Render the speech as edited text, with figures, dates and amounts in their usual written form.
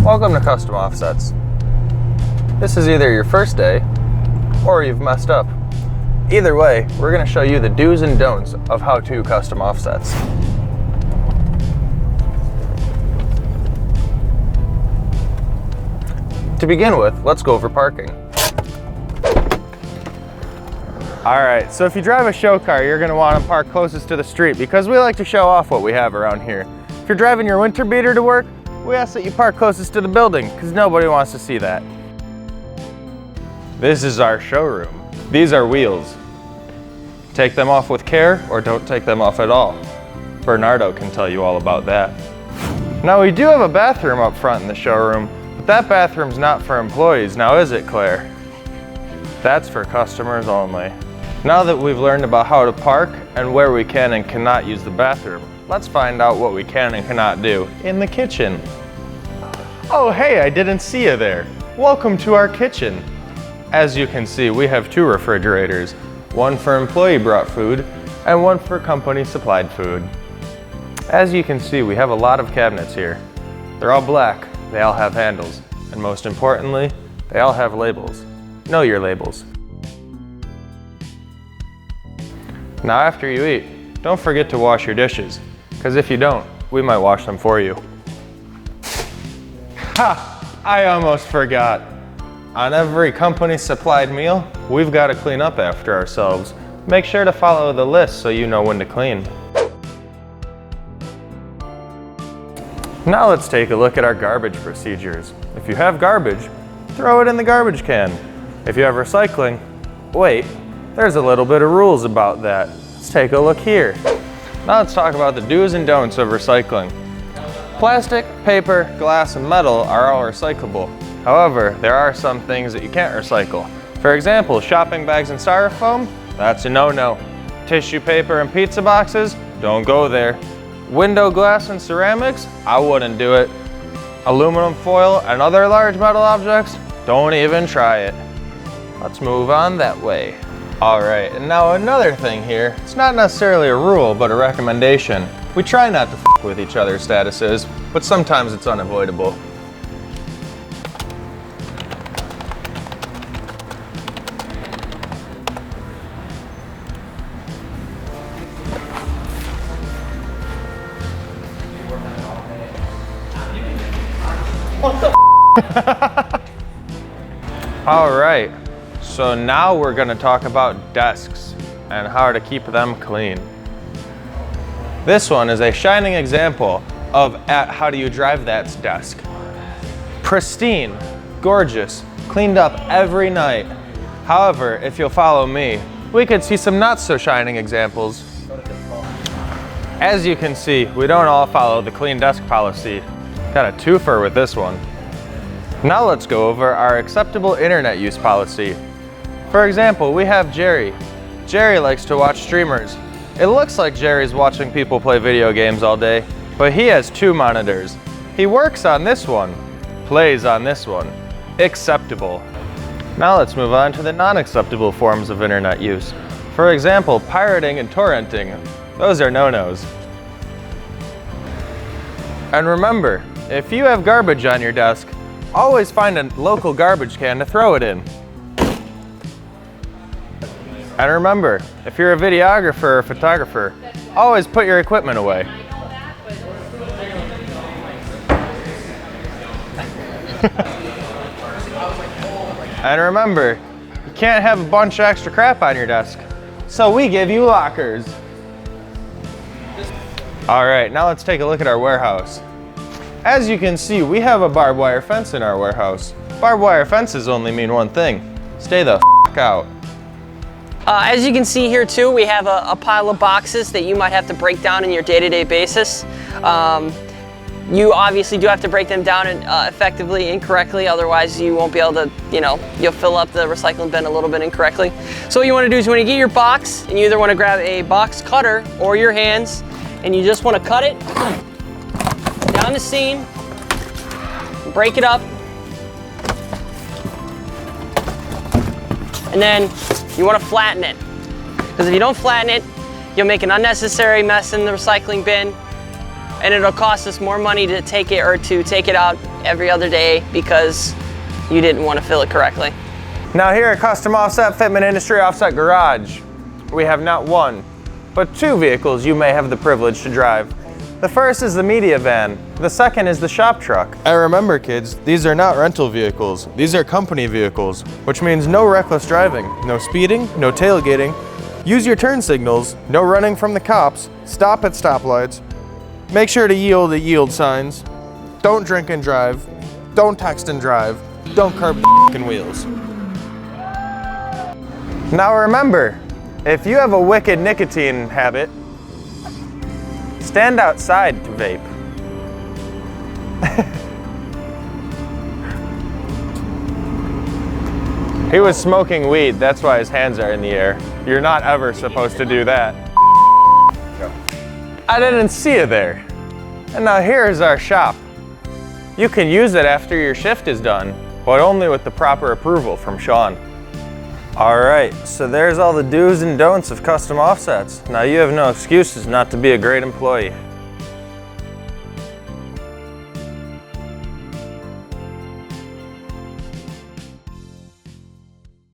Welcome to Custom Offsets. This is either your first day or you've messed up. Either way, we're going to show you the do's and don'ts of how to custom offsets. To begin with, let's go over parking. Alright, so if you drive a show car, you're going to want to park closest to the street because we like to show off what we have around here. If you're driving your winter beater to work, we ask that you park closest to the building because nobody wants to see that. This is our showroom. These are wheels. Take them off with care or don't take them off at all. Bernardo can tell you all about that. Now we do have a bathroom up front in the showroom, but that bathroom's not for employees, now is it, Claire? That's for customers only. Now that we've learned about how to park and where we can and cannot use the bathroom, let's find out what we can and cannot do in the kitchen. Oh hey, I didn't see you there. Welcome to our kitchen. As you can see, we have two refrigerators, one for employee brought food and one for company supplied food. As you can see, we have a lot of cabinets here. They're all black, they all have handles, and most importantly, they all have labels. Know your labels. Now after you eat, don't forget to wash your dishes, because if you don't, we might wash them for you. Ha! I almost forgot. On every company supplied meal, we've got to clean up after ourselves. Make sure to follow the list so you know when to clean. Now let's take a look at our garbage procedures. If you have garbage, throw it in the garbage can. If you have recycling, wait, there's a little bit of rules about that. Let's take a look here. Now let's talk about the do's and don'ts of recycling. Plastic, paper, glass, and metal are all recyclable. However, there are some things that you can't recycle. For example, shopping bags and styrofoam, that's a no-no. Tissue paper and pizza boxes, don't go there. Window glass and ceramics, I wouldn't do it. Aluminum foil and other large metal objects, don't even try it. Let's move on that way. Alright, and now another thing here. It's not necessarily a rule, but a recommendation. We try not to f with each other's statuses, but sometimes it's unavoidable. What the Alright, so now we're going to talk about desks and how to keep them clean. This one is a shining example of how do you drive that desk. Pristine, gorgeous, cleaned up every night. However, if you'll follow me, we could see some not so shining examples. As you can see, we don't all follow the clean desk policy. Got a twofer with this one. Now let's go over our acceptable internet use policy. For example, we have Jerry. Jerry likes to watch streamers. It looks like Jerry's watching people play video games all day, but he has two monitors. He works on this one, plays on this one. Acceptable. Now let's move on to the non-acceptable forms of internet use. For example, pirating and torrenting. Those are no-nos. And remember, if you have garbage on your desk, always find a local garbage can to throw it in. And remember, if you're a videographer or photographer, always put your equipment away. And remember, you can't have a bunch of extra crap on your desk, so we give you lockers. Alright, now let's take a look at our warehouse. As you can see, we have a barbed wire fence in our warehouse. Barbed wire fences only mean one thing: stay the f*** out. As you can see here too, we have a pile of boxes that you might have to break down in your day-to-day basis. You obviously do have to break them down effectively and correctly, otherwise you won't be able to, you'll fill up the recycling bin a little bit incorrectly. So what you want to do is when you get your box, and you either want to grab a box cutter or your hands, and you just want to cut it down the seam, break it up, and then you want to flatten it. Because if you don't flatten it, you'll make an unnecessary mess in the recycling bin, and it'll cost us more money to take it out every other day because you didn't want to fill it correctly. Now here at Custom Offset Fitment Industry Offset Garage, we have not one, but two vehicles you may have the privilege to drive. The first is the media van, the second is the shop truck. And remember kids, these are not rental vehicles, these are company vehicles, which means no reckless driving, no speeding, no tailgating, use your turn signals, no running from the cops, stop at stoplights, make sure to yield at yield signs, don't drink and drive, don't text and drive, don't curb the f***ing wheels. Now remember, if you have a wicked nicotine habit, stand outside to vape. He was smoking weed, that's why his hands are in the air. You're not ever supposed to do that. I didn't see you there. And now here's our shop. You can use it after your shift is done, but only with the proper approval from Sean. All right, so there's all the do's and don'ts of custom offsets. Now you have no excuses not to be a great employee.